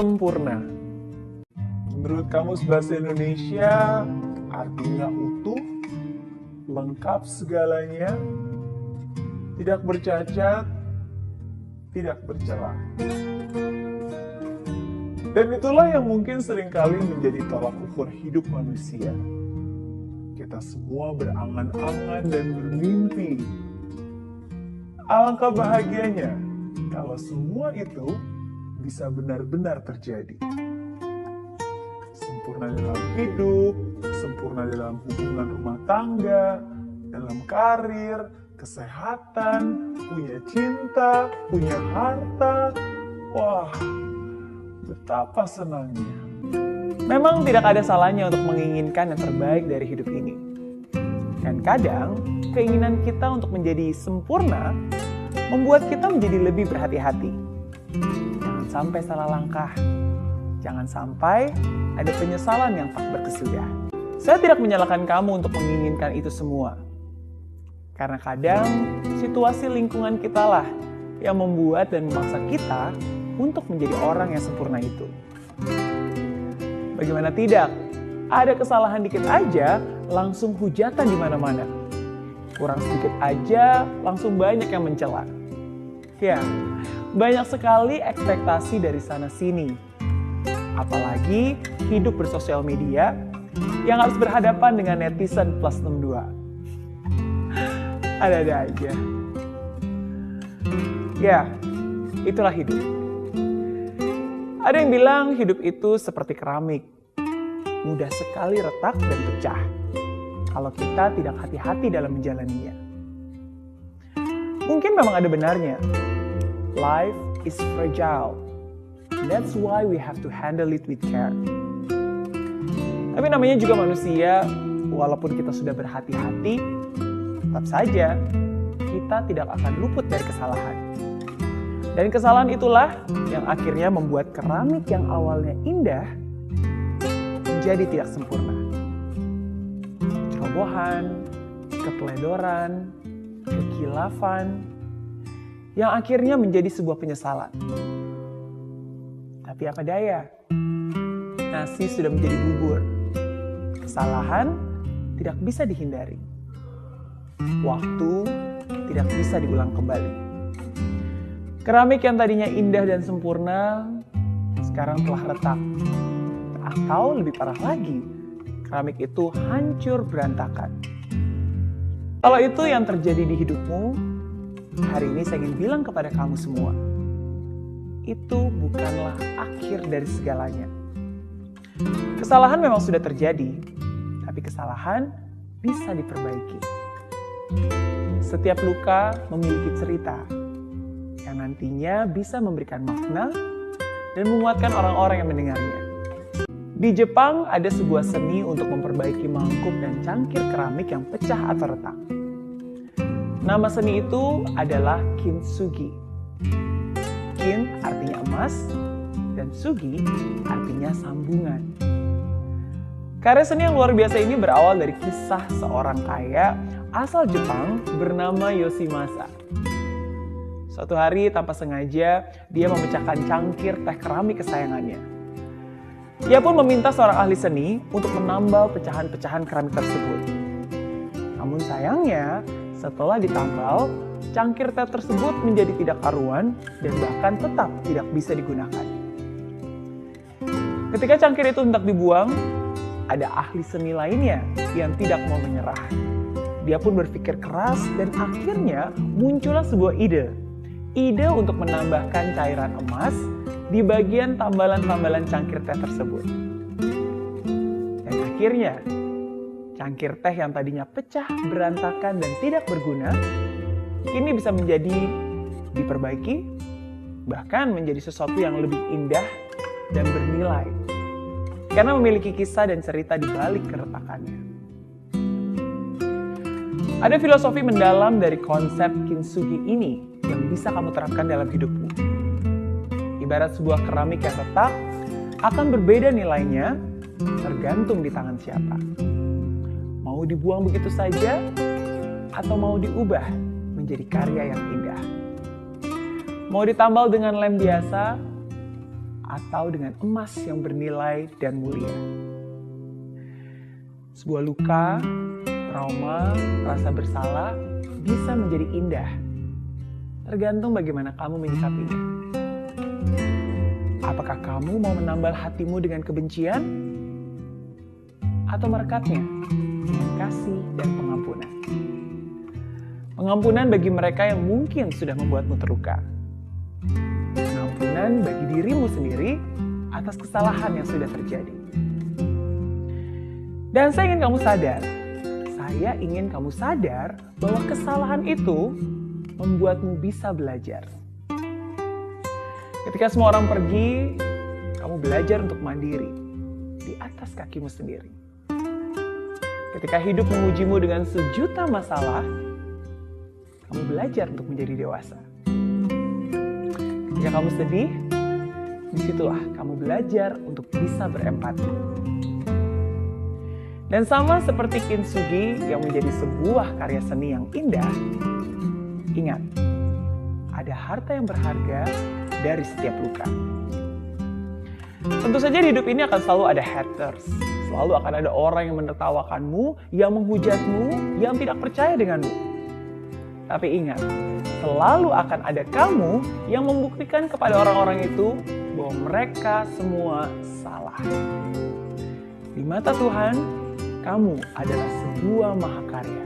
sempurna. Menurut Kamus Bahasa Indonesia, artinya utuh, lengkap segalanya, tidak bercacat, tidak bercela. Dan itulah yang mungkin seringkali menjadi tolak ukur hidup manusia. Kita semua berangan-angan dan bermimpi. Alangkah bahagianya kalau semua itu bisa benar-benar terjadi. Sempurna dalam hidup, sempurna dalam hubungan rumah tangga, dalam karir, kesehatan, punya cinta, punya harta. Wah, betapa senangnya. Memang tidak ada salahnya untuk menginginkan yang terbaik dari hidup ini. Dan kadang, keinginan kita untuk menjadi sempurna membuat kita menjadi lebih berhati-hati. Jangan sampai salah langkah. Jangan sampai ada penyesalan yang tak berkesudah. Saya tidak menyalahkan kamu untuk menginginkan itu semua. Karena kadang, situasi lingkungan kita lah yang membuat dan memaksa kita untuk menjadi orang yang sempurna itu. Bagaimana tidak? Ada kesalahan dikit aja, langsung hujatan di mana-mana. Kurang sedikit aja, langsung banyak yang mencela. Ya, banyak sekali ekspektasi dari sana-sini. Apalagi hidup bersosial media yang harus berhadapan dengan netizen plus 62. Ada-ada aja. Ya, itulah hidup. Ada yang bilang hidup itu seperti keramik. Mudah sekali retak dan pecah kalau kita tidak hati-hati dalam menjalaninya. Mungkin memang ada benarnya. Life is fragile. That's why we have to handle it with care. Tapi namanya juga manusia, walaupun kita sudah berhati-hati, tetap saja kita tidak akan luput dari kesalahan. Dan kesalahan itulah yang akhirnya membuat keramik yang awalnya indah menjadi tidak sempurna. Cerobohan, keteledoran, kekilafan, yang akhirnya menjadi sebuah penyesalan. Tapi apa daya? Nasi sudah menjadi bubur. Kesalahan tidak bisa dihindari. Waktu tidak bisa diulang kembali. Keramik yang tadinya indah dan sempurna, sekarang telah retak. Atau lebih parah lagi, keramik itu hancur berantakan. Kalau itu yang terjadi di hidupmu, hari ini saya ingin bilang kepada kamu semua, itu bukanlah akhir dari segalanya. Kesalahan memang sudah terjadi, tapi kesalahan bisa diperbaiki. Setiap luka memiliki cerita yang nantinya bisa memberikan makna dan menguatkan orang-orang yang mendengarnya. Di Jepang ada sebuah seni untuk memperbaiki mangkuk dan cangkir keramik yang pecah atau retak. Nama seni itu adalah kintsugi. Kin artinya emas dan sugi artinya sambungan. Karya seni yang luar biasa ini berawal dari kisah seorang kaya asal Jepang bernama Yoshimasa. Suatu hari tanpa sengaja dia memecahkan cangkir teh keramik kesayangannya. Ia pun meminta seorang ahli seni untuk menambal pecahan-pecahan keramik tersebut. Namun sayangnya, setelah ditambal, cangkir teh tersebut menjadi tidak karuan dan bahkan tetap tidak bisa digunakan. Ketika cangkir itu hendak dibuang, ada ahli seni lainnya yang tidak mau menyerah. Dia pun berpikir keras dan akhirnya muncullah sebuah ide. Ide untuk menambahkan cairan emas di bagian tambalan-tambalan cangkir teh tersebut. Dan akhirnya, cangkir teh yang tadinya pecah, berantakan, dan tidak berguna, kini bisa menjadi diperbaiki, bahkan menjadi sesuatu yang lebih indah dan bernilai. Karena memiliki kisah dan cerita di balik keretakannya. Ada filosofi mendalam dari konsep kintsugi ini yang bisa kamu terapkan dalam hidupmu. Ibarat sebuah keramik yang retak akan berbeda nilainya tergantung di tangan siapa. Mau dibuang begitu saja atau mau diubah menjadi karya yang indah. Mau ditambal dengan lem biasa atau dengan emas yang bernilai dan mulia. Sebuah luka, trauma, rasa bersalah bisa menjadi indah, tergantung bagaimana kamu menyikapinya. Apakah kamu mau menambal hatimu dengan kebencian atau merekatnya dengan kasih dan pengampunan? Pengampunan bagi mereka yang mungkin sudah membuatmu terluka. Pengampunan bagi dirimu sendiri atas kesalahan yang sudah terjadi. Dan saya ingin kamu sadar bahwa kesalahan itu membuatmu bisa belajar. Ketika semua orang pergi, kamu belajar untuk mandiri di atas kakimu sendiri. Ketika hidup mengujimu dengan sejuta masalah, kamu belajar untuk menjadi dewasa. Ketika kamu sedih, disitulah kamu belajar untuk bisa berempati. Dan sama seperti kintsugi yang menjadi sebuah karya seni yang indah, ingat, ada harta yang berharga dari setiap luka. Tentu saja di hidup ini akan selalu ada haters. Selalu akan ada orang yang menertawakanmu, yang menghujatmu, yang tidak percaya denganmu. Tapi ingat, selalu akan ada kamu yang membuktikan kepada orang-orang itu bahwa mereka semua salah. Di mata Tuhan, kamu adalah sebuah mahakarya.